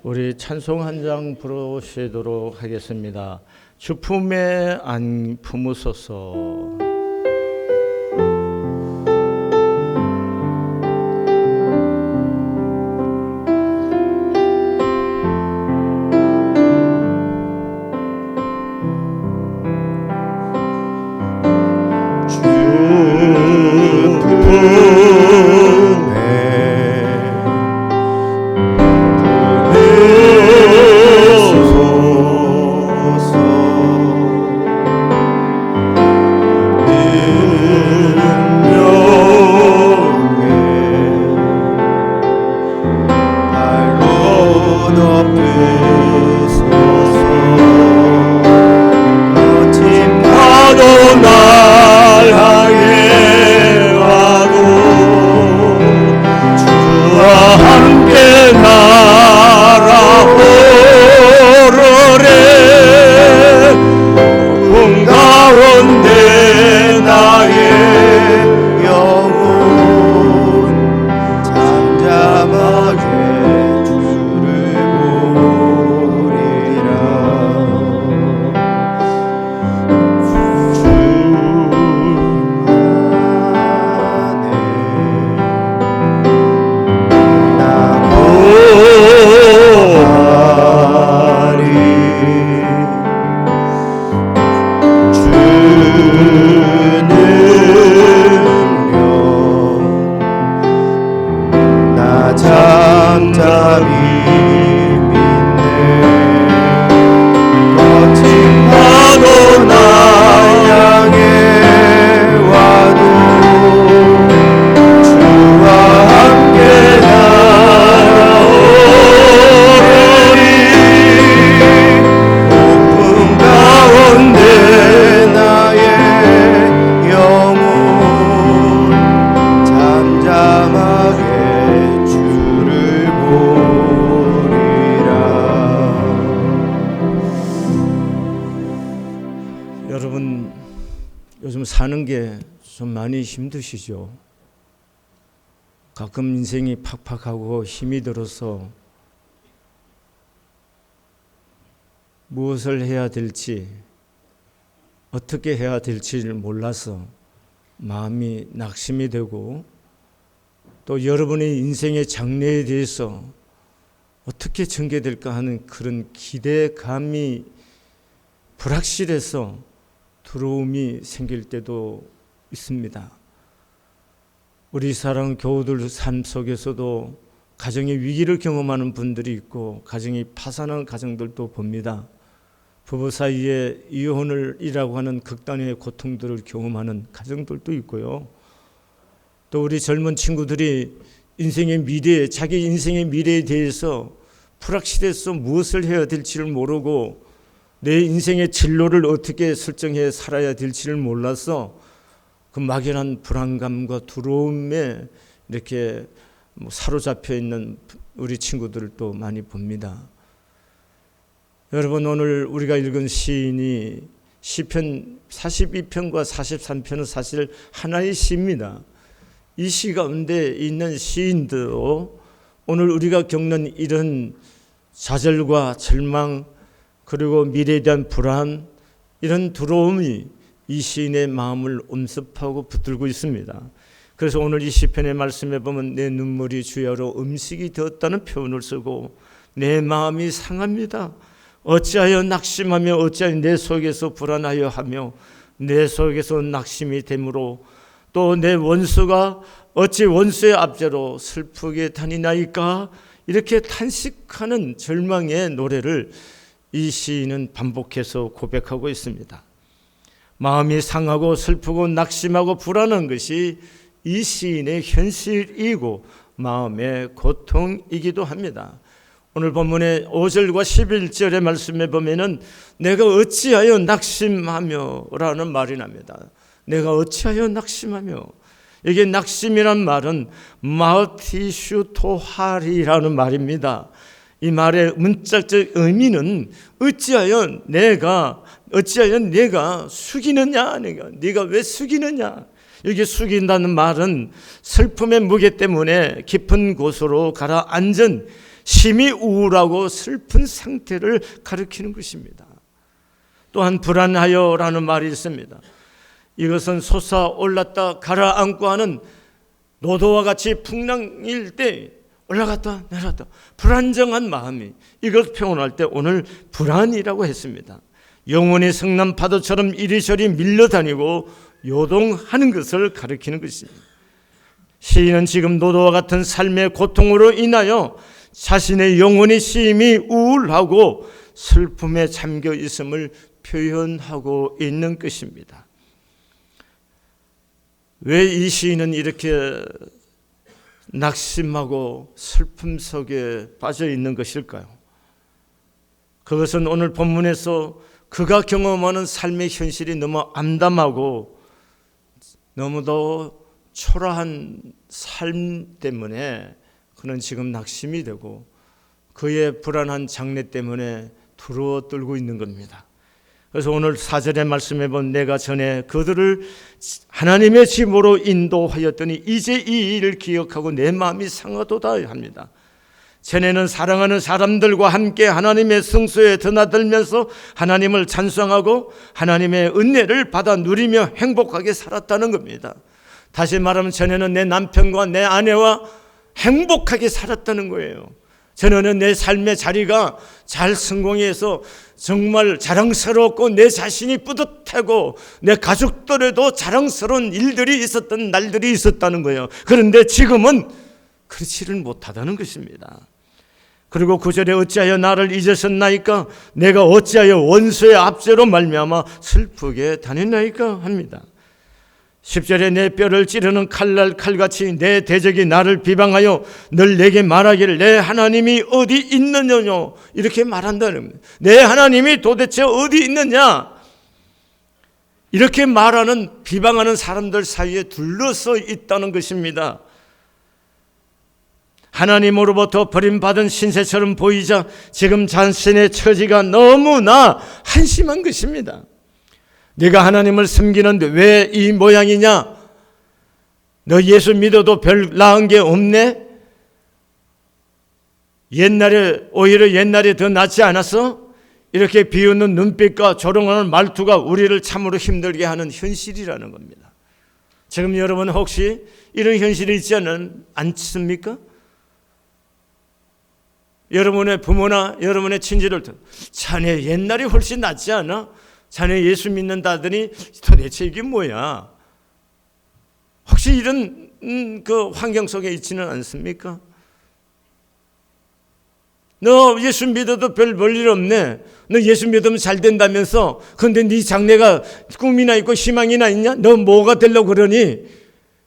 우리 찬송 한 장 부르시도록 하겠습니다. 주 품에 안 품으소서. 사는 게 좀 많이 힘드시죠? 가끔 인생이 팍팍하고 힘이 들어서 무엇을 해야 될지, 어떻게 해야 될지를 몰라서 마음이 낙심이 되고, 또 여러분의 인생의 장래에 대해서 어떻게 전개될까 하는 그런 기대감이 불확실해서 두려움이 생길 때도 있습니다. 우리 사랑하는 교우들 삶 속에서도 가정의 위기를 경험하는 분들이 있고 가정이 파산한 가정들도 봅니다. 부부 사이에 이혼이라고 하는 극단의 고통들을 경험하는 가정들도 있고요. 또 우리 젊은 친구들이 인생의 미래, 자기 인생의 미래에 대해서 불확실해서 무엇을 해야 될지를 모르고 내 인생의 진로를 어떻게 설정해 살아야 될지를 몰라서 그 막연한 불안감과 두려움에 이렇게 사로잡혀 있는 우리 친구들도 많이 봅니다. 여러분, 오늘 우리가 읽은 시인이 시편 42편과 43편은 사실 하나의 시입니다. 이 시 가운데 있는 시인도 오늘 우리가 겪는 이런 좌절과 절망, 그리고 미래에 대한 불안, 이런 두려움이 이 시인의 마음을 엄습하고 붙들고 있습니다. 그래서 오늘 이 시편의 말씀에 보면 내 눈물이 주야로 음식이 되었다는 표현을 쓰고 내 마음이 상합니다. 어찌하여 낙심하며 어찌하여 내 속에서 불안하여 하며 내 속에서 낙심이 되므로 또 내 원수가 어찌 원수의 압제로 슬프게 다니나이까, 이렇게 탄식하는 절망의 노래를 이 시인은 반복해서 고백하고 있습니다. 마음이 상하고 슬프고 낙심하고 불안한 것이 이 시인의 현실이고 마음의 고통이기도 합니다. 오늘 본문의 5절과 11절의 말씀에 보면은 내가 어찌하여 낙심하며 라는 말이 납니다. 내가 어찌하여 낙심하며, 이게 낙심이란 말은 마티슈토하리라는 말입니다. 이 말의 문자적 의미는 어찌하여 내가 숙이느냐, 네가 왜 숙이느냐. 이게 숙인다는 말은 슬픔의 무게 때문에 깊은 곳으로 가라앉은 심히 우울하고 슬픈 상태를 가리키는 것입니다. 또한 불안하여라는 말이 있습니다. 이것은 솟아올랐다 가라앉고 하는 노도와 같이 풍랑일 때 올라갔다 내려갔다 불안정한 마음이, 이걸 표현할 때 오늘 불안이라고 했습니다. 영혼이 성난 파도처럼 이리저리 밀려다니고 요동하는 것을 가리키는 것입니다. 시인은 지금 노도와 같은 삶의 고통으로 인하여 자신의 영혼이 심히 우울하고 슬픔에 잠겨 있음을 표현하고 있는 것입니다. 왜 이 시인은 이렇게 낙심하고 슬픔 속에 빠져 있는 것일까요? 그것은 오늘 본문에서 그가 경험하는 삶의 현실이 너무 암담하고 너무도 초라한 삶 때문에 그는 지금 낙심이 되고 그의 불안한 장래 때문에 두려워 떨고 있는 겁니다. 그래서 오늘 4절의 말씀에 보면 내가 전에 그들을 하나님의 집으로 인도하였더니 이제 이 일을 기억하고 내 마음이 상하도다 합니다. 전에는 사랑하는 사람들과 함께 하나님의 성소에 드나들면서 하나님을 찬송하고 하나님의 은혜를 받아 누리며 행복하게 살았다는 겁니다. 다시 말하면 전에는 내 남편과 내 아내와 행복하게 살았다는 거예요. 전에는 내 삶의 자리가 잘 성공해서 정말 자랑스럽고 내 자신이 뿌듯하고 내 가족들에도 자랑스러운 일들이 있었던 날들이 있었다는 거예요. 그런데 지금은 그렇지를 못하다는 것입니다. 그리고 9절에 어찌하여 나를 잊으셨나이까? 내가 어찌하여 원수의 압제로 말미암아 슬프게 다녔나이까? 합니다. 10절에 내 뼈를 찌르는 칼날 칼같이 내 대적이 나를 비방하여 늘 내게 말하기를 내 하나님이 어디 있느냐, 이렇게 말한다는 겁니다. 내 하나님이 도대체 어디 있느냐, 이렇게 말하는 비방하는 사람들 사이에 둘러서 있다는 것입니다. 하나님으로부터 버림받은 신세처럼 보이자 지금 자신의 처지가 너무나 한심한 것입니다. 네가 하나님을 섬기는데 왜 이 모양이냐? 너 예수 믿어도 별 나은 게 없네? 오히려 옛날에 더 낫지 않았어? 이렇게 비웃는 눈빛과 조롱하는 말투가 우리를 참으로 힘들게 하는 현실이라는 겁니다. 지금 여러분 혹시 이런 현실이 있지 않습니까? 여러분의 부모나 여러분의 친지들, 자네 옛날이 훨씬 낫지 않아? 자네 예수 믿는다더니 도대체 이게 뭐야? 혹시 이런 그 환경 속에 있지는 않습니까? 너 예수 믿어도 별 볼일 없네. 너 예수 믿으면 잘 된다면서. 그런데 네 장래가 꿈이나 있고 희망이나 있냐? 너 뭐가 되려고 그러니?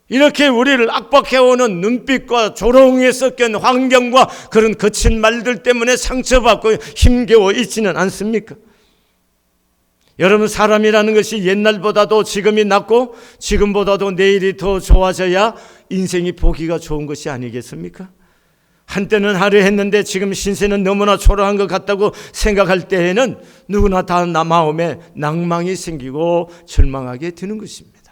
이렇게 우리를 압박해오는 눈빛과 조롱에 섞인 환경과 그런 거친 말들 때문에 상처받고 힘겨워 있지는 않습니까? 여러분, 사람이라는 것이 옛날보다도 지금이 낫고 지금보다도 내일이 더 좋아져야 인생이 보기가 좋은 것이 아니겠습니까? 한때는 하려했는데 지금 신세는 너무나 초라한 것 같다고 생각할 때에는 누구나 다 마음에 낭망이 생기고 절망하게 되는 것입니다.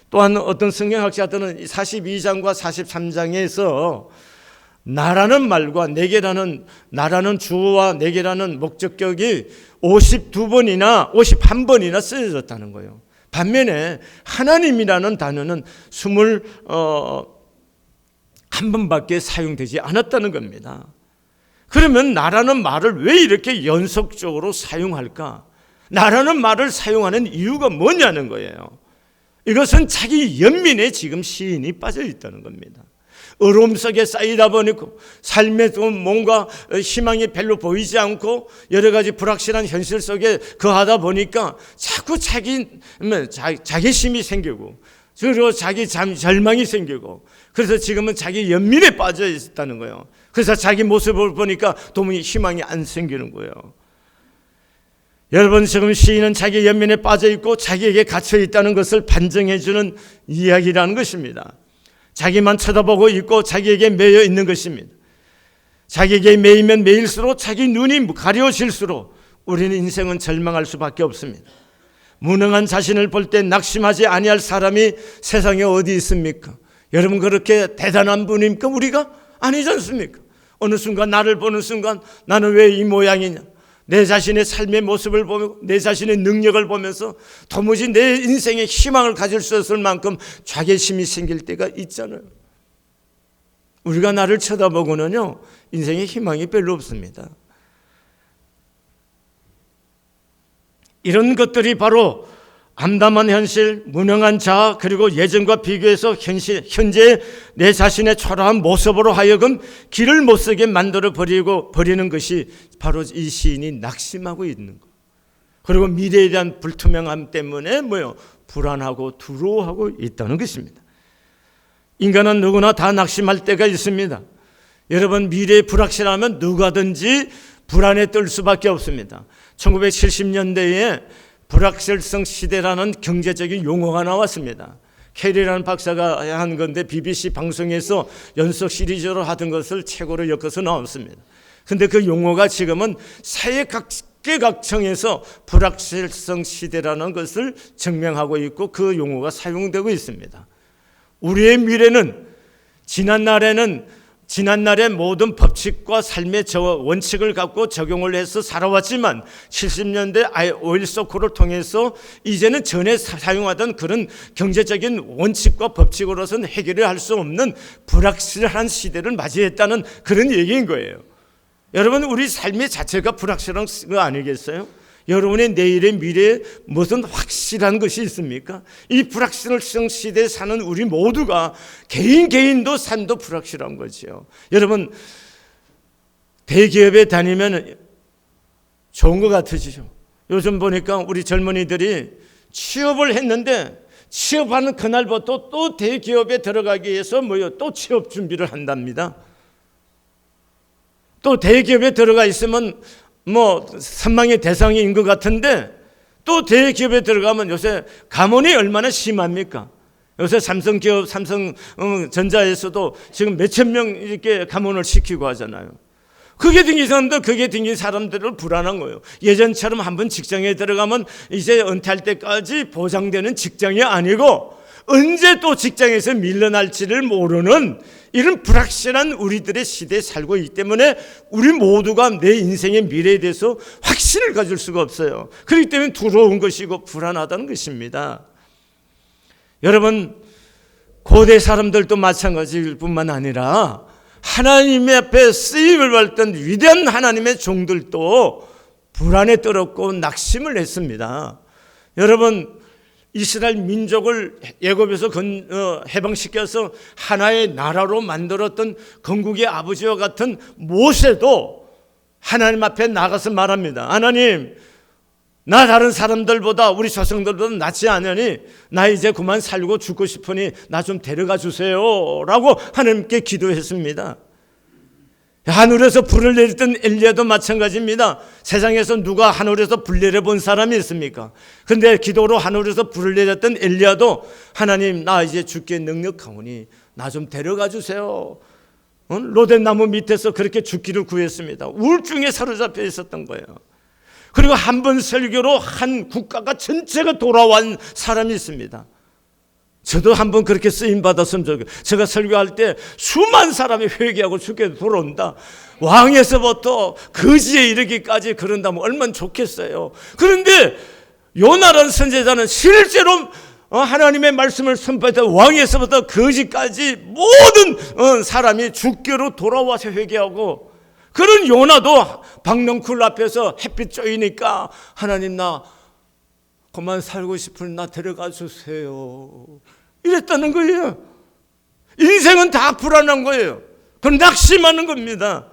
또한 어떤 성경학자들은 42장과 43장에서 나라는 말과 내게라는, 나라는 주어와 내게라는 목적격이 51번이나 쓰여졌다는 거예요. 반면에 하나님이라는 단어는 21번밖에 사용되지 않았다는 겁니다. 그러면 나라는 말을 왜 이렇게 연속적으로 사용할까? 나라는 말을 사용하는 이유가 뭐냐는 거예요. 이것은 자기 연민에 지금 시인이 빠져 있다는 겁니다. 어려움 속에 쌓이다 보니까 삶에 뭔가 희망이 별로 보이지 않고 여러 가지 불확실한 현실 속에 거하다 보니까 자꾸 자기심이 생기고 그리고 자기 절망이 생기고 그래서 지금은 자기 연민에 빠져 있다는 거예요. 그래서 자기 모습을 보니까 도무지 희망이 안 생기는 거예요. 여러분, 지금 시인은 자기 연민에 빠져 있고 자기에게 갇혀 있다는 것을 반증해 주는 이야기라는 것입니다. 자기만 쳐다보고 있고 자기에게 매여 있는 것입니다. 자기에게 매이면 매일수록 자기 눈이 가려질수록 우리는 인생은 절망할 수밖에 없습니다. 무능한 자신을 볼 때 낙심하지 아니할 사람이 세상에 어디 있습니까? 여러분, 그렇게 대단한 분입니까? 우리가 아니지 않습니까? 어느 순간 나를 보는 순간 나는 왜 이 모양이냐, 내 자신의 삶의 모습을 보며 내 자신의 능력을 보면서 도무지 내 인생에 희망을 가질 수 없을 만큼 자괴심이 생길 때가 있잖아요. 우리가 나를 쳐다보고는요 인생에 희망이 별로 없습니다. 이런 것들이 바로 암담한 현실, 무능한 자아, 그리고 예전과 비교해서 현재 내 자신의 초라한 모습으로 하여금 길을 못 서게 만들어 버리는 것이 바로 이 시인이 낙심하고 있는 것. 그리고 미래에 대한 불투명함 때문에 불안하고 두려워하고 있다는 것입니다. 인간은 누구나 다 낙심할 때가 있습니다. 여러분, 미래에 불확실하면 누구든지 불안에 떨 수밖에 없습니다. 1970년대에 불확실성 시대라는 경제적인 용어가 나왔습니다. 캐리라는 박사가 한 건데 BBC 방송에서 연속 시리즈로 하던 것을 책으로 엮어서 나왔습니다. 그런데 그 용어가 지금은 사회 각계각층에서 불확실성 시대라는 것을 증명하고 있고 그 용어가 사용되고 있습니다. 우리의 미래는 지난날의 모든 법칙과 삶의 원칙을 갖고 적용을 해서 살아왔지만 70년대 오일 쇼크를 통해서 이제는 전에 사용하던 그런 경제적인 원칙과 법칙으로서는 해결을 할 수 없는 불확실한 시대를 맞이했다는 그런 얘기인 거예요. 여러분, 우리 삶의 자체가 불확실한 거 아니겠어요? 여러분의 내일의 미래에 무슨 확실한 것이 있습니까? 이 불확실성 시대에 사는 우리 모두가 개인도 삶도 불확실한 거죠. 여러분, 대기업에 다니면 좋은 것 같으시죠? 요즘 보니까 우리 젊은이들이 취업을 했는데 취업하는 그날부터 또 대기업에 들어가기 위해서 또 취업 준비를 한답니다. 또 대기업에 들어가 있으면 선망의 대상인 것 같은데 또 대기업에 들어가면 요새 감원이 얼마나 심합니까? 요새 삼성전자에서도 지금 몇천 명 이렇게 감원을 시키고 하잖아요. 그게 튕긴 사람들은 불안한 거예요. 예전처럼 한번 직장에 들어가면 이제 은퇴할 때까지 보장되는 직장이 아니고 언제 또 직장에서 밀려날지를 모르는 이런 불확실한 우리들의 시대에 살고 있기 때문에 우리 모두가 내 인생의 미래에 대해서 확신을 가질 수가 없어요. 그렇기 때문에 두려운 것이고 불안하다는 것입니다. 여러분, 고대 사람들도 마찬가지일 뿐만 아니라 하나님의 앞에 쓰임을 받던 위대한 하나님의 종들도 불안에 떨었고 낙심을 했습니다. 여러분, 이스라엘 민족을 애굽에서 해방시켜서 하나의 나라로 만들었던 건국의 아버지와 같은 모세도 하나님 앞에 나가서 말합니다. 하나님, 나 다른 사람들보다 우리 조상들보다 낫지 않으니 나 이제 그만 살고 죽고 싶으니 나 좀 데려가 주세요 라고 하나님께 기도했습니다. 하늘에서 불을 내렸던 엘리야도 마찬가지입니다. 세상에서 누가 하늘에서 불 내려본 사람이 있습니까? 그런데 기도로 하늘에서 불을 내렸던 엘리야도 하나님, 나 이제 죽기에 능력하오니 나 좀 데려가 주세요. 로덴나무 밑에서 그렇게 죽기를 구했습니다. 우울증에 사로잡혀 있었던 거예요. 그리고 한 번 설교로 한 국가가 전체가 돌아온 사람이 있습니다. 저도 한번 그렇게 쓰임 받았으면 좋겠어요. 제가 설교할 때 수만 사람이 회개하고 주께 돌아온다. 왕에서부터 거지에 이르기까지 그런다면 얼마나 좋겠어요. 그런데 요나라는 선지자는 실제로 하나님의 말씀을 선포했던 왕에서부터 거지까지 모든 사람이 주께로 돌아와서 회개하고, 그런 요나도 박넝쿨 앞에서 햇빛 쬐이니까 하나님, 나 그만 살고 싶으니 나 데려가 주세요 이랬다는 거예요. 인생은 다 불안한 거예요. 그건 낙심하는 겁니다.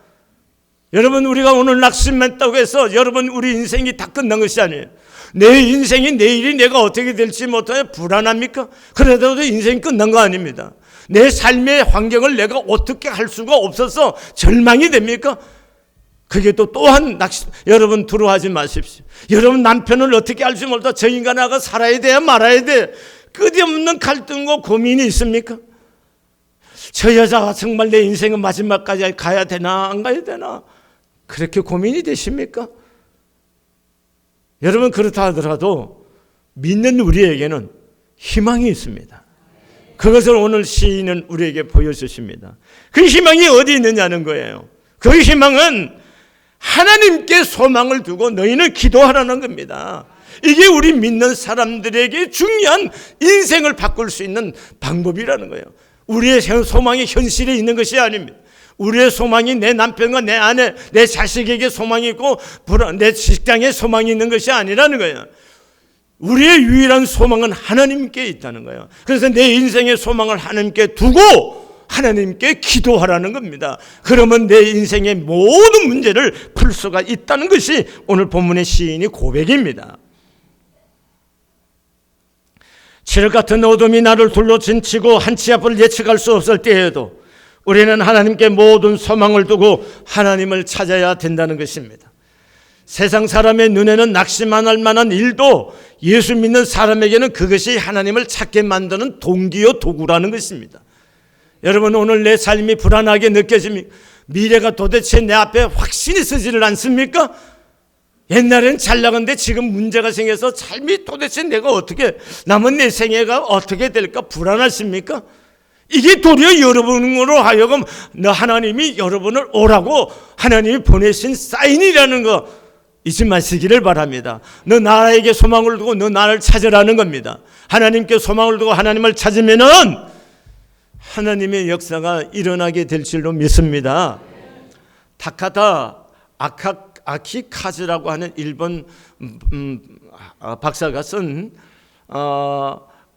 여러분, 우리가 오늘 낙심했다고 해서 여러분 우리 인생이 다 끝난 것이 아니에요. 내 인생이 내일이 내가 어떻게 될지 못하여 불안합니까? 그래도 인생이 끝난 거 아닙니다. 내 삶의 환경을 내가 어떻게 할 수가 없어서 절망이 됩니까? 그게 또한 낙심. 여러분, 두려워하지 마십시오. 여러분, 남편을 어떻게 알지 몰라 저 인간하고 살아야 돼 말아야 돼 끝없는 갈등과 고민이 있습니까? 저 여자가 정말 내 인생의 마지막까지 가야 되나 안 가야 되나 그렇게 고민이 되십니까? 여러분, 그렇다 하더라도 믿는 우리에게는 희망이 있습니다. 그것을 오늘 시인은 우리에게 보여주십니다. 그 희망이 어디 있느냐는 거예요. 그 희망은 하나님께 소망을 두고 너희는 기도하라는 겁니다. 이게 우리 믿는 사람들에게 중요한 인생을 바꿀 수 있는 방법이라는 거예요. 우리의 소망이 현실에 있는 것이 아닙니다. 우리의 소망이 내 남편과 내 아내, 내 자식에게 소망이 있고 내 직장에 소망이 있는 것이 아니라는 거예요. 우리의 유일한 소망은 하나님께 있다는 거예요. 그래서 내 인생의 소망을 하나님께 두고 하나님께 기도하라는 겁니다. 그러면 내 인생의 모든 문제를 풀 수가 있다는 것이 오늘 본문의 시인의 고백입니다. 칠흑 같은 어둠이 나를 둘러 진치고 한치 앞을 예측할 수 없을 때에도 우리는 하나님께 모든 소망을 두고 하나님을 찾아야 된다는 것입니다. 세상 사람의 눈에는 낙심할 만한 일도 예수 믿는 사람에게는 그것이 하나님을 찾게 만드는 동기요 도구라는 것입니다. 여러분, 오늘 내 삶이 불안하게 느껴집니까? 미래가 도대체 내 앞에 확신이 서지를 않습니까? 옛날엔 잘 나갔는데 지금 문제가 생겨서 삶이 도대체 내가 어떻게, 남은 내 생애가 어떻게 될까 불안하십니까? 이게 도리어 여러분으로 하여금 하나님이 여러분을 오라고 하나님이 보내신 사인이라는 거 잊지 마시기를 바랍니다. 너 나에게 소망을 두고 너 나를 찾으라는 겁니다. 하나님께 소망을 두고 하나님을 찾으면은 하나님의 역사가 일어나게 될 줄로 믿습니다. 타카다 아키카즈라고 하는 일본 박사가 쓴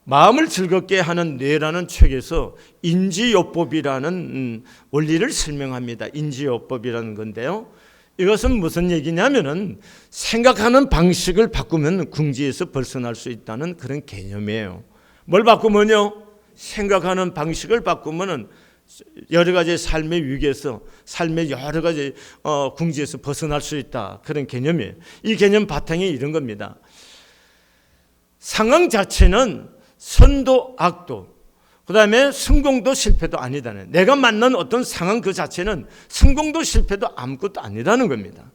마음을 즐겁게 하는 뇌라는 책에서 인지요법이라는 원리를 설명합니다. 인지요법이라는 건데요, 이것은 무슨 얘기냐면은 생각하는 방식을 바꾸면 궁지에서 벗어날 수 있다는 그런 개념이에요. 뭘 바꾸면요? 생각하는 방식을 바꾸면은 여러 가지 삶의 위기에서, 삶의 여러 가지 궁지에서 벗어날 수 있다, 그런 개념이에요. 이 개념 바탕이 이런 겁니다. 상황 자체는 선도 악도, 그 다음에 성공도 실패도 아니다는, 내가 만난 어떤 상황 그 자체는 성공도 실패도 아무것도 아니라는 겁니다.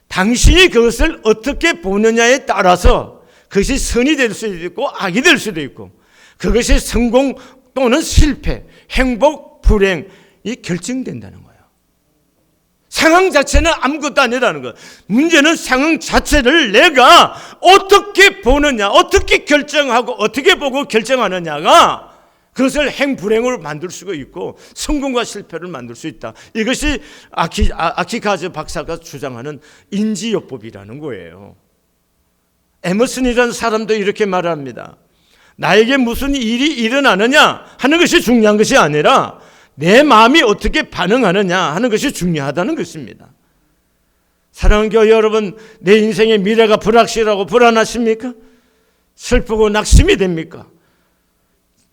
당신이 그것을 어떻게 보느냐에 따라서 그것이 선이 될 수도 있고 악이 될 수도 있고, 그것이 성공 또는 실패, 행복, 불행이 결정된다는 거예요. 상황 자체는 아무것도 아니라는 거예요. 문제는 상황 자체를 내가 어떻게 보느냐, 어떻게 결정하고 어떻게 보고 결정하느냐가 그것을 행불행으로 만들 수가 있고 성공과 실패를 만들 수 있다. 이것이 아키카즈 박사가 주장하는 인지요법이라는 거예요. 에머슨이라는 사람도 이렇게 말합니다. 나에게 무슨 일이 일어나느냐 하는 것이 중요한 것이 아니라 내 마음이 어떻게 반응하느냐 하는 것이 중요하다는 것입니다. 사랑하는 교회 여러분, 내 인생의 미래가 불확실하고 불안하십니까? 슬프고 낙심이 됩니까?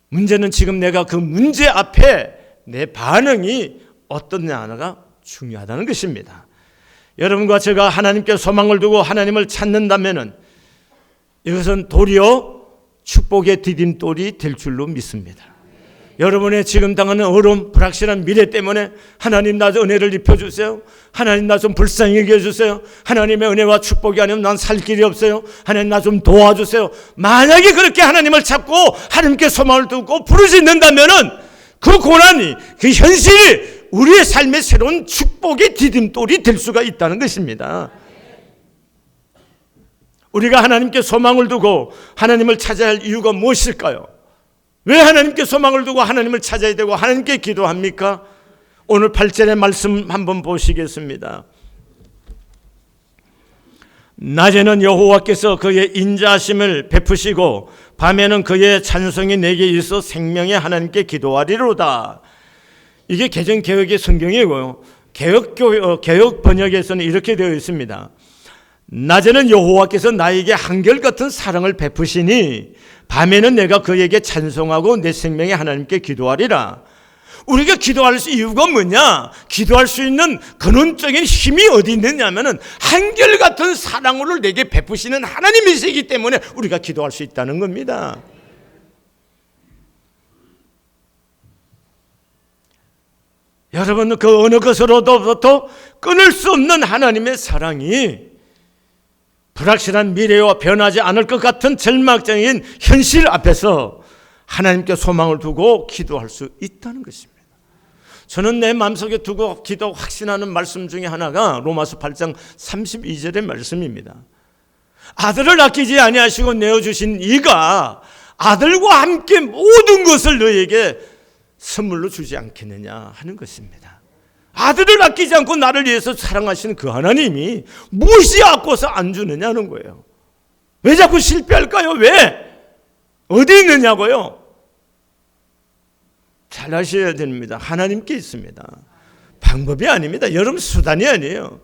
문제는 지금 내가 그 문제 앞에 내 반응이 어떠냐가 중요하다는 것입니다. 여러분과 제가 하나님께 소망을 두고 하나님을 찾는다면은 이것은 도리어 축복의 디딤돌이 될 줄로 믿습니다. 여러분의 지금 당하는 어려움, 불확실한 미래 때문에 하나님 나 은혜를 입혀주세요. 하나님 나 좀 불쌍히 여겨주세요. 하나님의 은혜와 축복이 아니면 난 살 길이 없어요. 하나님 나 좀 도와주세요. 만약에 그렇게 하나님을 찾고 하나님께 소망을 두고 부르짖는다면은 그 고난이, 그 현실이 우리의 삶의 새로운 축복의 디딤돌이 될 수가 있다는 것입니다. 우리가 하나님께 소망을 두고 하나님을 찾아야 할 이유가 무엇일까요? 왜 하나님께 소망을 두고 하나님을 찾아야 되고 하나님께 기도합니까? 오늘 8절의 말씀 한번 보시겠습니다. 낮에는 여호와께서 그의 인자하심을 베푸시고 밤에는 그의 찬송이 내게 있어 생명의 하나님께 기도하리로다. 이게 개정개혁의 성경이고요. 개혁 번역에서는 이렇게 되어 있습니다. 낮에는 여호와께서 나에게 한결같은 사랑을 베푸시니 밤에는 내가 그에게 찬송하고 내 생명의 하나님께 기도하리라. 우리가 기도할 이유가 뭐냐? 기도할 수 있는 근원적인 힘이 어디 있느냐면은 한결같은 사랑을 내게 베푸시는 하나님이시기 때문에 우리가 기도할 수 있다는 겁니다. 여러분, 그 어느 것으로부터 끊을 수 없는 하나님의 사랑이 불확실한 미래와 변하지 않을 것 같은 절망적인 현실 앞에서 하나님께 소망을 두고 기도할 수 있다는 것입니다. 저는 내 마음속에 두고 기도 확신하는 말씀 중에 하나가 로마서 8장 32절의 말씀입니다. 아들을 아끼지 아니하시고 내어주신 이가 아들과 함께 모든 것을 너에게 선물로 주지 않겠느냐 하는 것입니다. 아들을 아끼지 않고 나를 위해서 사랑하시는 그 하나님이 무엇이 아껴서 안 주느냐는 거예요. 왜 자꾸 실패할까요? 왜? 어디 있느냐고요? 잘 아셔야 됩니다. 하나님께 있습니다. 방법이 아닙니다. 여러분 수단이 아니에요.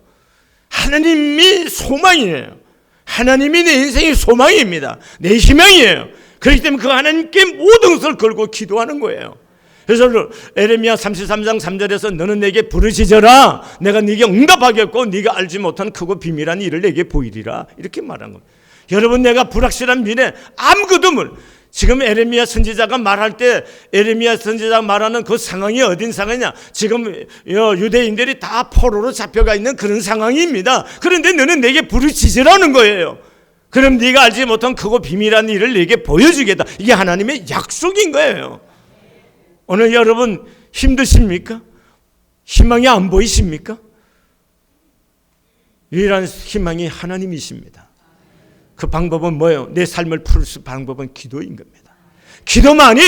하나님이 소망이에요. 하나님이 내 인생의 소망입니다. 내 희망이에요. 그렇기 때문에 그 하나님께 모든 것을 걸고 기도하는 거예요. 그래서 에레미야 33장 3절에서 너는 내게 부르짖어라. 내가 네게 응답하겠고 네가 알지 못한 크고 비밀한 일을 내게 보이리라. 이렇게 말한 거예요. 여러분 내가 불확실한 미래 아무것도 몰라. 지금 에레미야 선지자가 말할 때 에레미야 선지자가 말하는 그 상황이 어딘 상황이냐. 지금 유대인들이 다 포로로 잡혀가 있는 그런 상황입니다. 그런데 너는 내게 부르짖으라는 거예요. 그럼 네가 알지 못한 크고 비밀한 일을 내게 보여주겠다. 이게 하나님의 약속인 거예요. 오늘 여러분 힘드십니까? 희망이 안 보이십니까? 유일한 희망이 하나님이십니다. 그 방법은 뭐예요? 내 삶을 풀 수 방법은 기도인 겁니다. 기도만이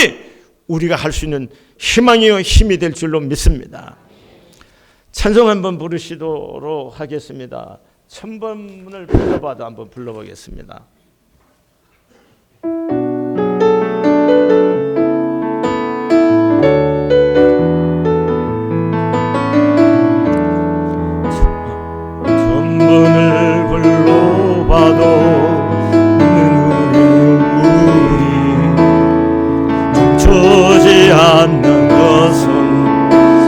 우리가 할 수 있는 희망이요 힘이 될 줄로 믿습니다. 찬송 한번 부르시도록 하겠습니다. 1000번을 불러봐도 한번 불러보겠습니다. 않는 것은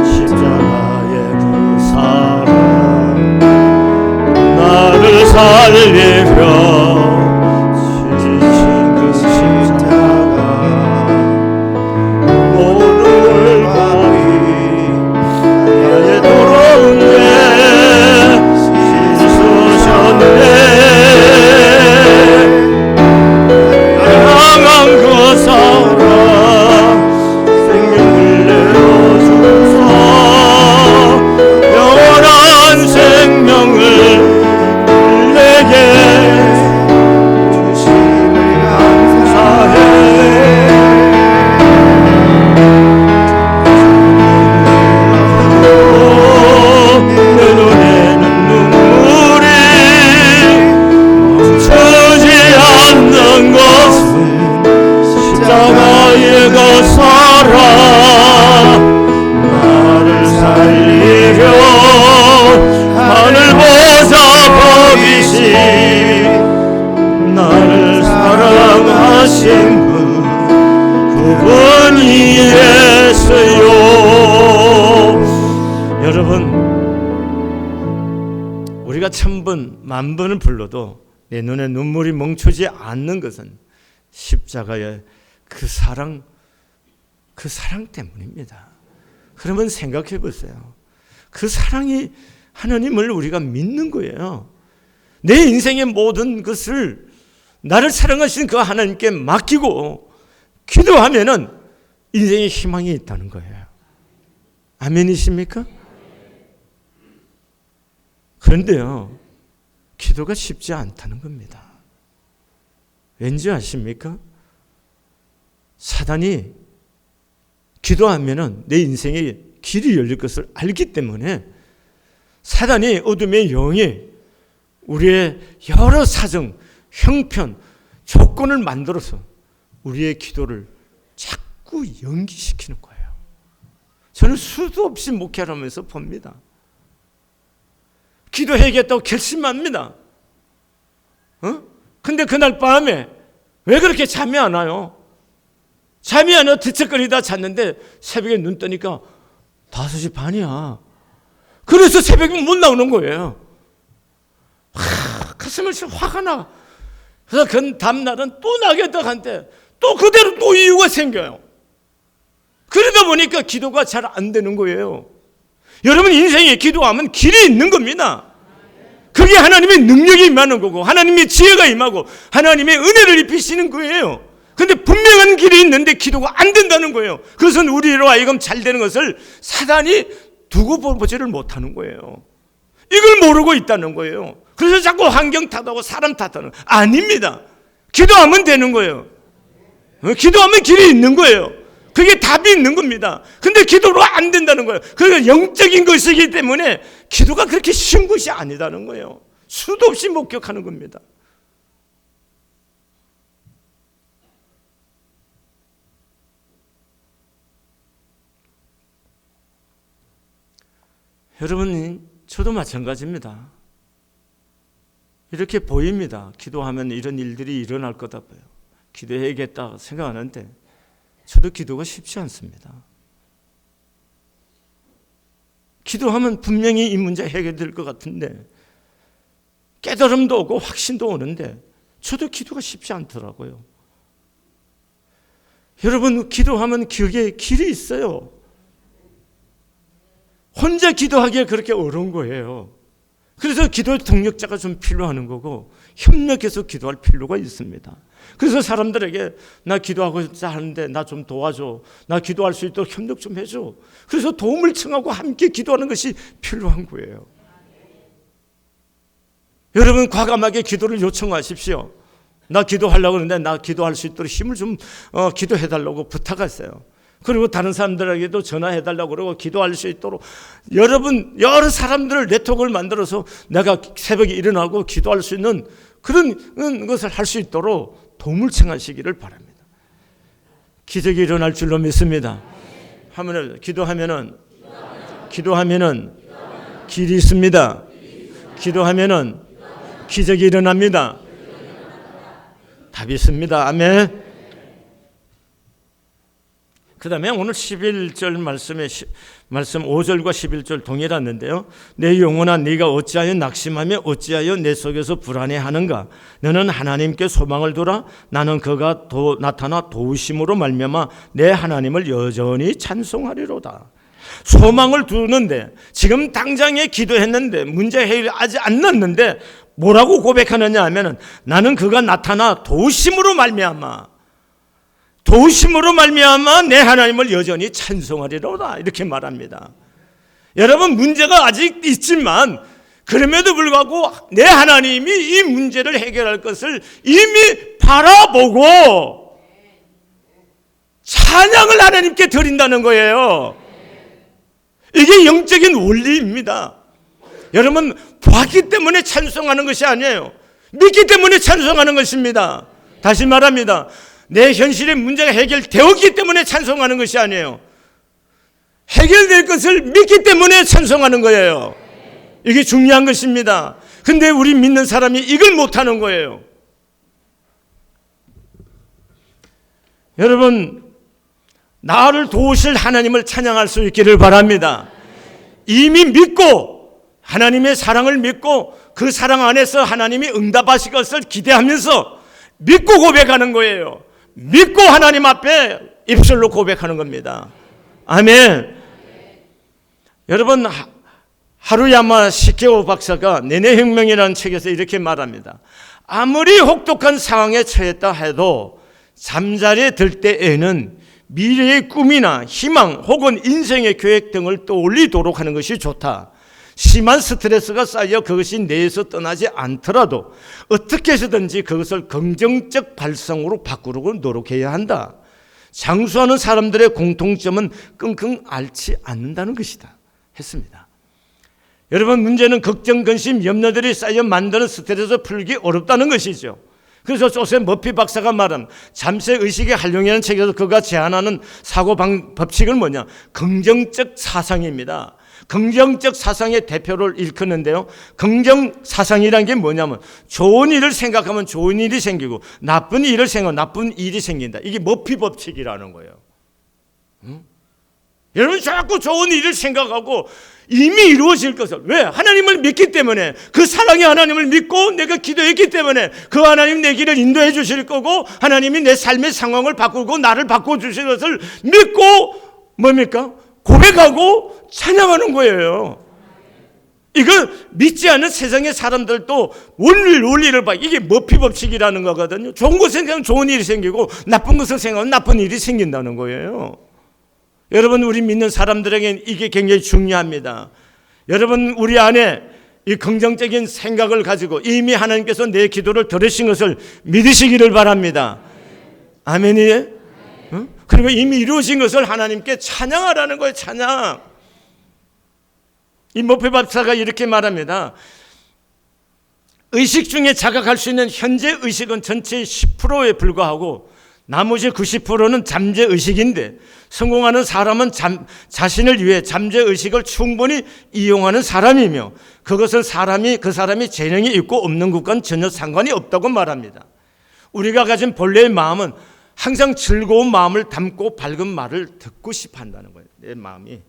십자가의 그 사랑 나를 살리려 지신 그 십자가 모든 바위 나의 돌아온 죄 씻으셨네 향한 그 사랑 여러분 우리가 1000번, 10,000번을 불러도 내 눈에 눈물이 멈추지 않는 것은 십자가의 그 사랑 때문입니다. 그러면 생각해 보세요. 그 사랑이 하나님을 우리가 믿는 거예요. 내 인생의 모든 것을 나를 사랑하시는 그 하나님께 맡기고 기도하면은 인생에 희망이 있다는 거예요. 아멘이십니까? 그런데요, 기도가 쉽지 않다는 겁니다. 왠지 아십니까? 사단이 기도하면은 내 인생에 길이 열릴 것을 알기 때문에 사단이 어둠의 영이 우리의 여러 사정, 형편, 조건을 만들어서 우리의 기도를 자꾸 연기시키는 거예요. 저는 수도 없이 목회를 하면서 봅니다. 기도해야겠다고 결심합니다. 근데 그날 밤에 왜 그렇게 잠이 안 와요? 잠이 안 와 뒤척거리다 잤는데 새벽에 눈 뜨니까 5시 반이야. 그래서 새벽에 못 나오는 거예요. 가슴을 화가 나. 그래서 그 다음날은 또 나겠다 한때 또 그대로 또 이유가 생겨요. 그러다 보니까 기도가 잘 안 되는 거예요. 여러분 인생에 기도하면 길이 있는 겁니다. 그게 하나님의 능력이 임하는 거고 하나님의 지혜가 임하고 하나님의 은혜를 입히시는 거예요. 근데 분명한 길이 있는데 기도가 안 된다는 거예요. 그것은 우리로 하여금 잘 되는 것을 사단이 두고 보지를 못하는 거예요. 이걸 모르고 있다는 거예요. 그래서 자꾸 환경 탓하고 사람 탓하는 거예요. 아닙니다. 기도하면 되는 거예요. 기도하면 길이 있는 거예요. 그게 답이 있는 겁니다. 근데 기도로 안 된다는 거예요. 그게 영적인 것이기 때문에 기도가 그렇게 쉬운 것이 아니다는 거예요. 수도 없이 목격하는 겁니다. 여러분, 저도 마찬가지입니다. 이렇게 보입니다. 기도하면 이런 일들이 일어날 거다 봐요. 기도해야겠다 생각하는데 저도 기도가 쉽지 않습니다. 기도하면 분명히 이 문제 해결될 것 같은데 깨달음도 오고 확신도 오는데 저도 기도가 쉽지 않더라고요. 여러분, 기도하면 그게 길이 있어요. 혼자 기도하기에 그렇게 어려운 거예요. 그래서 기도의 동력자가 좀 필요한 거고 협력해서 기도할 필요가 있습니다. 그래서 사람들에게 나 기도하고자 하는데 나 좀 도와줘. 나 기도할 수 있도록 협력 좀 해줘. 그래서 도움을 청하고 함께 기도하는 것이 필요한 거예요. 여러분, 과감하게 기도를 요청하십시오. 나 기도하려고 하는데 나 기도할 수 있도록 힘을 좀 기도해달라고 부탁하세요. 그리고 다른 사람들에게도 전화해달라고 그러고 기도할 수 있도록 여러 사람들을 네트워크를 만들어서 내가 새벽에 일어나고 기도할 수 있는 그런 것을 할 수 있도록 도움을 청하시기를 바랍니다. 기적이 일어날 줄로 믿습니다. 기도하면은 길이 있습니다. 기도하면은 기적이 일어납니다. 답이 있습니다. 아멘. 그 다음에 오늘 11절 말씀 5절과 11절 동일한데요. 내 영혼아 네가 어찌하여 낙심하며 어찌하여 내 속에서 불안해하는가. 너는 하나님께 소망을 두라. 나는 그가 나타나 도우심으로 말미암아 내 하나님을 여전히 찬송하리로다. 소망을 두는데 지금 당장에 기도했는데 문제 해결하지 않았는데 뭐라고 고백하느냐 하면은 나는 그가 나타나 도우심으로 말미암아 내 하나님을 여전히 찬송하리로다 이렇게 말합니다. 여러분, 문제가 아직 있지만 그럼에도 불구하고 내 하나님이 이 문제를 해결할 것을 이미 바라보고 찬양을 하나님께 드린다는 거예요. 이게 영적인 원리입니다. 여러분, 봤기 때문에 찬송하는 것이 아니에요. 믿기 때문에 찬송하는 것입니다. 다시 말합니다. 내 현실의 문제가 해결되었기 때문에 찬송하는 것이 아니에요. 해결될 것을 믿기 때문에 찬송하는 거예요. 이게 중요한 것입니다. 근데 우리 믿는 사람이 이걸 못하는 거예요. 여러분, 나를 도우실 하나님을 찬양할 수 있기를 바랍니다. 이미 믿고 하나님의 사랑을 믿고 그 사랑 안에서 하나님이 응답하실 것을 기대하면서 믿고 고백하는 거예요. 믿고 하나님 앞에 입술로 고백하는 겁니다. 아멘. 여러분, 하루야마 시케오 박사가 내내혁명이라는 책에서 이렇게 말합니다. 아무리 혹독한 상황에 처했다 해도 잠자리에 들 때에는 미래의 꿈이나 희망 혹은 인생의 계획 등을 떠올리도록 하는 것이 좋다. 심한 스트레스가 쌓여 그것이 내에서 떠나지 않더라도 어떻게 해서든지 그것을 긍정적 발성으로 바꾸려고 노력해야 한다. 장수하는 사람들의 공통점은 끙끙 앓지 않는다는 것이다 했습니다. 여러분, 문제는 걱정, 근심, 염려들이 쌓여 만드는 스트레스 풀기 어렵다는 것이죠. 그래서 조셉 머피 박사가 말한 잠시 의식의 활용이라는 책에서 그가 제안하는 사고 법칙은 뭐냐? 긍정적 사상입니다. 긍정적 사상의 대표를 일컫는데요. 긍정 사상이라는 게 뭐냐면 좋은 일을 생각하면 좋은 일이 생기고 나쁜 일을 생각하면 나쁜 일이 생긴다. 이게 머피 법칙이라는 거예요. 여러분, 자꾸 좋은 일을 생각하고 이미 이루어질 것을, 왜? 하나님을 믿기 때문에, 그 사랑의 하나님을 믿고 내가 기도했기 때문에 그 하나님 내 길을 인도해 주실 거고 하나님이 내 삶의 상황을 바꾸고 나를 바꿔주실 것을 믿고 뭡니까? 고백하고 찬양하는 거예요. 이거 믿지 않는 세상의 사람들도 원리를 봐. 이게 머피 법칙이라는 거거든요. 좋은 것을 생각하면 좋은 일이 생기고 나쁜 것을 생각하면 나쁜 일이 생긴다는 거예요. 여러분, 우리 믿는 사람들에게는 이게 굉장히 중요합니다. 여러분, 우리 안에 이 긍정적인 생각을 가지고 이미 하나님께서 내 기도를 들으신 것을 믿으시기를 바랍니다. 아멘이에요? 그리고 이미 이루어진 것을 하나님께 찬양하라는 거예요. 찬양. 이 머피 박사가 이렇게 말합니다. 의식 중에 자각할 수 있는 현재 의식은 전체의 10%에 불과하고 나머지 90%는 잠재 의식인데, 성공하는 사람은 자신을 위해 잠재 의식을 충분히 이용하는 사람이며, 그것은 그 사람이 재능이 있고 없는 것과는 전혀 상관이 없다고 말합니다. 우리가 가진 본래의 마음은 항상 즐거운 마음을 담고 밝은 말을 듣고 싶어 한다는 거예요. 내 마음이.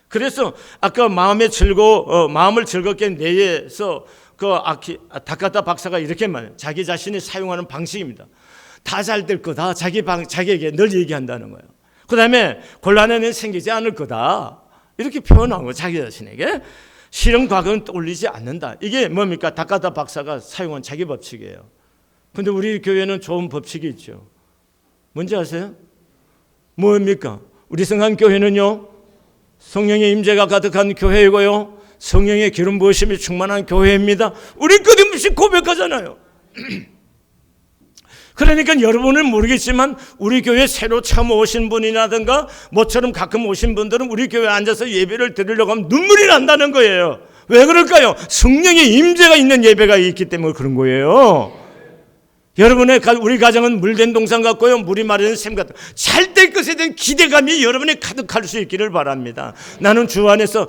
그래서 아까 마음을 즐겁게 내서 다카타 박사가 이렇게 말해요. 자기 자신이 사용하는 방식입니다. 다 잘 될 거다. 자기에게 늘 얘기한다는 거예요. 그 다음에 곤란은 생기지 않을 거다. 이렇게 표현한 거예요. 자기 자신에게. 실험 과거는 떠올리지 않는다. 이게 뭡니까? 다카타 박사가 사용한 자기 법칙이에요. 근데 우리 교회는 좋은 법칙이 있죠. 뭔지 아세요? 뭡니까? 우리 성한교회는요, 성령의 임재가 가득한 교회이고요, 성령의 기름 부으심이 충만한 교회입니다. 우리 끊임없이 고백하잖아요. 그러니까 여러분은 모르겠지만 우리 교회 새로 처음 오신 분이라든가 모처럼 가끔 오신 분들은 우리 교회에 앉아서 예배를 드리려고 하면 눈물이 난다는 거예요. 왜 그럴까요? 성령의 임재가 있는 예배가 있기 때문에 그런 거예요. 우리 가정은 물된 동산 같고요, 물이 마르는 샘 같다. 잘 될 것에 대한 기대감이 여러분에 가득할 수 있기를 바랍니다. 나는 주 안에서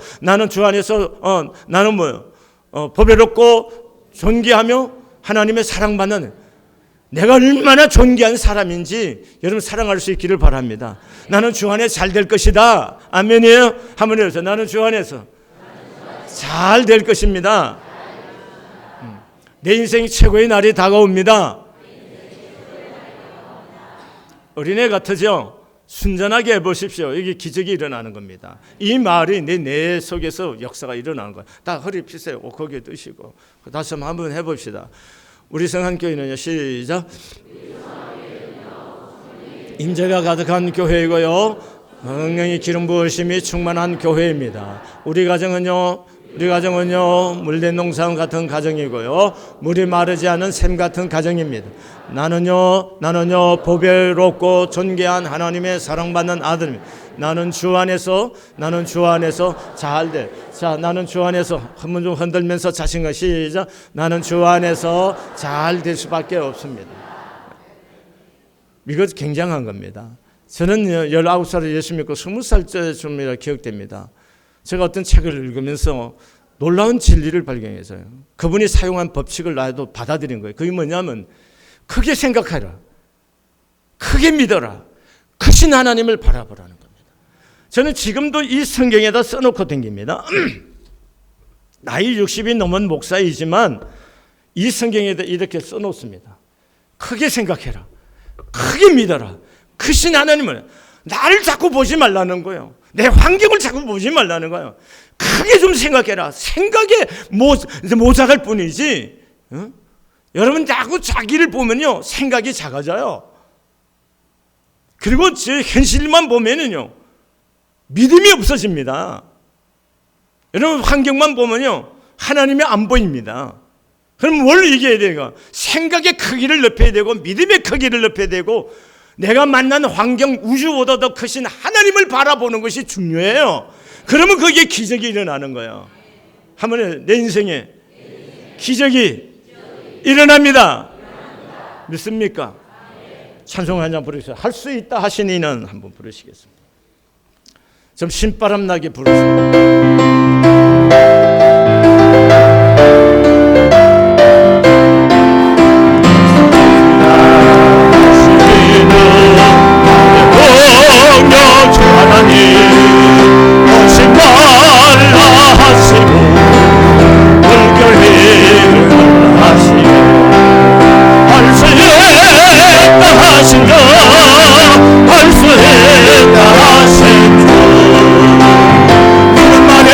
보배롭고 존귀하며 하나님의 사랑받는, 내가 얼마나 존귀한 사람인지 여러분 사랑할 수 있기를 바랍니다. 나는 주 안에 잘 될 것이다. 아멘이에요? 한번 해보세요. 나는 주 안에서 잘 될 것입니다. 내 인생 최고의 날이 다가옵니다. 어린애 같으죠? 순전하게 해보십시오. 이게 기적이 일어나는 겁니다. 이 말이 내 뇌 속에서 역사가 일어나는 거예요. 다 허리 펴세요. 고개 드시고 다시 한번 해봅시다. 우리 성한교회는요, 시작. 임재가 가득한 교회이고요, 성령의 기름 부으심이 충만한 교회입니다. 우리 가정은요 물된 농산 같은 가정이고요, 물이 마르지 않은 샘 같은 가정입니다. 나는요 보배롭고 존귀한 하나님의 사랑받는 아들입니다. 나는 주 안에서 잘될. 자, 나는 주 안에서 한번 좀 흔들면서 자신감 시작. 나는 주 안에서 잘 될 수밖에 없습니다. 이거 굉장한 겁니다. 저는 19살에 예수 믿고 20살쯤이라 기억됩니다. 제가 어떤 책을 읽으면서 놀라운 진리를 발견해서요, 그분이 사용한 법칙을 나도 받아들인 거예요. 그게 뭐냐면, 크게 생각하라, 크게 믿어라, 크신 하나님을 바라보라는 겁니다. 저는 지금도 이 성경에다 써놓고 다닙니다. 나이 60이 넘은 목사이지만 이 성경에다 이렇게 써놓습니다. 크게 생각해라, 크게 믿어라, 크신 하나님을. 나를 자꾸 보지 말라는 거예요. 내 환경을 자꾸 보지 말라는 거예요. 크게 좀 생각해라. 생각에 모자랄 뿐이지. 여러분 자꾸 자기를 보면요, 생각이 작아져요. 그리고 제 현실만 보면은요, 믿음이 없어집니다. 여러분 환경만 보면요, 하나님이 안 보입니다. 그럼 뭘 얘기해야 돼요? 생각의 크기를 넓혀야 되고, 믿음의 크기를 넓혀야 되고, 내가 만난 환경, 우주보다 더 크신 하나님을 바라보는 것이 중요해요. 그러면 거기에 기적이 일어나는 거예요. 한번 내 인생에 기적이 일어납니다. 믿습니까? 찬송 한 장 부르세요. 할 수 있다 하신 이는 한번 부르시겠습니다. 좀 신바람 나게 부르세요. 할수 있다 하신 주, 그만해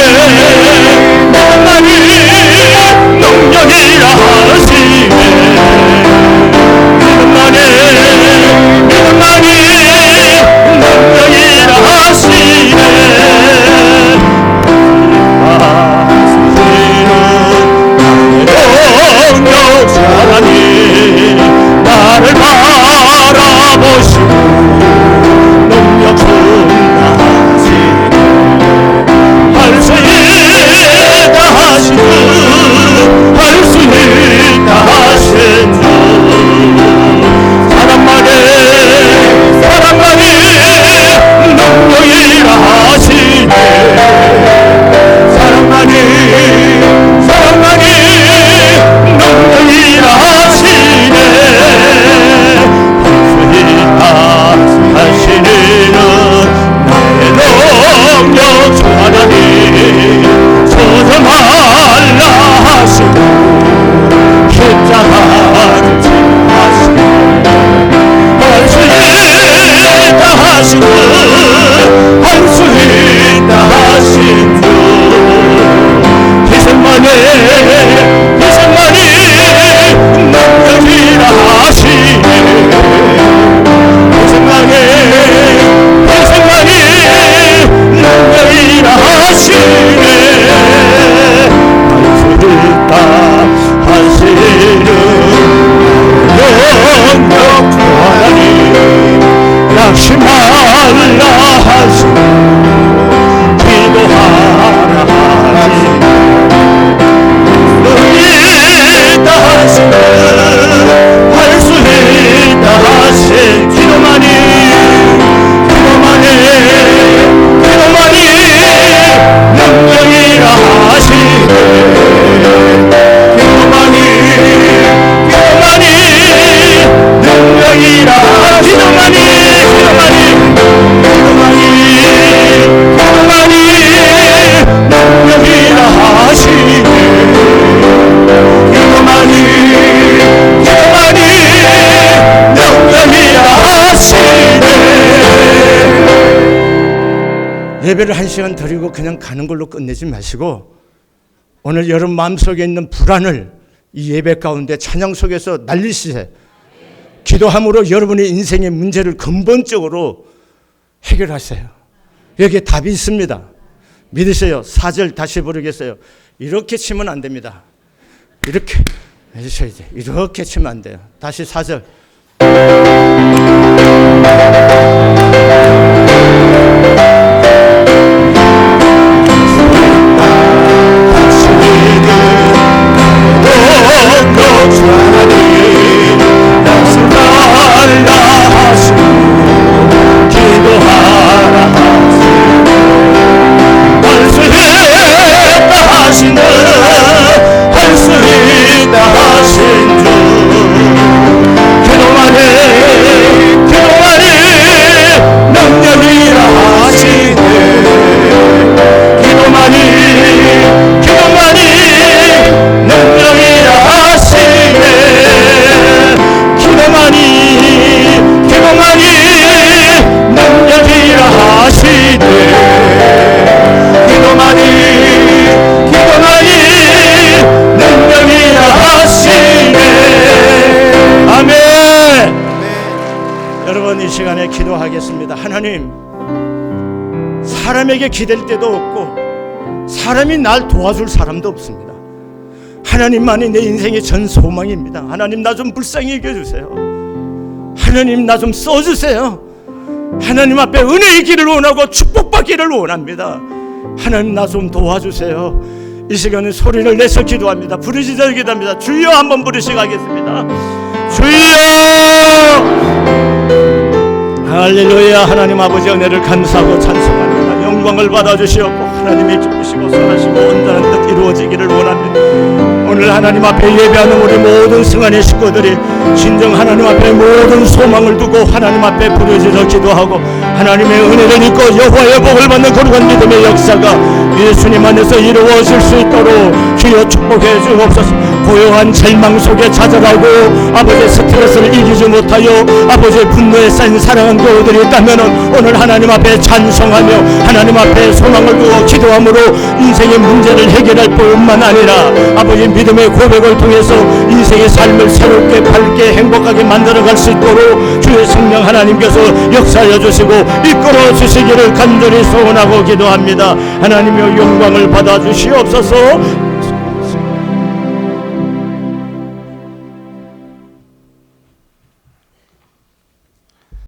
예배를 1시간 드리고 그냥 가는 걸로 끝내지 마시고 오늘 여러분 마음속에 있는 불안을 이 예배 가운데 찬양 속에서 날리시세. 기도함으로 여러분의 인생의 문제를 근본적으로 해결하세요. 여기에 답이 있습니다. 믿으세요. 4절 다시 부르겠어요. 이렇게 치면 안 됩니다. 이렇게 해주셔야 돼요. 이렇게 치면 안 돼요. 다시 4절. 이 시간에 기도하겠습니다. 하나님, 사람에게 기댈 데도 없고 사람이 날 도와줄 사람도 없습니다. 하나님만이 내 인생의 전 소망입니다. 하나님, 나 좀 불쌍히 여겨주세요. 하나님, 나 좀 써주세요. 하나님 앞에 은혜의 길을 원하고 축복받기를 원합니다. 하나님, 나 좀 도와주세요. 이 시간에 소리를 내서 기도합니다. 부르짖어 기도합니다. 주여 한번 부르시고 하겠습니다. 주여! 할렐루야. 하나님 아버지 은혜를 감사하고 찬송합니다. 영광을 받아주시옵고 하나님이 기쁘시고 선하시고 온전한 뜻 이루어지기를 원합니다. 오늘 하나님 앞에 예배하는 우리 모든 성안의 식구들이 진정 하나님 앞에 모든 소망을 두고 하나님 앞에 부르짖어 기도하고 하나님의 은혜를 입고 여호와의 복을 받는 거룩한 믿음의 역사가 예수님 안에서 이루어질 수 있도록 주여 축복해 주옵소서. 고요한 절망 속에 좌절하고 아버지의 스트레스를 이기지 못하여 아버지의 분노에 쌓인 사랑하는 교우들이 있다면 오늘 하나님 앞에 찬송하며 하나님 앞에 소망을 두고 기도함으로 인생의 문제를 해결할 뿐만 아니라 아버지 믿음의 고백을 통해서 인생의 삶을 새롭게 밝게 행복하게 만들어갈 수 있도록 주의 성령 하나님께서 역사하여 주시고 이끌어 주시기를 간절히 소원하고 기도합니다. 하나님의 영광을 받아 주시옵소서.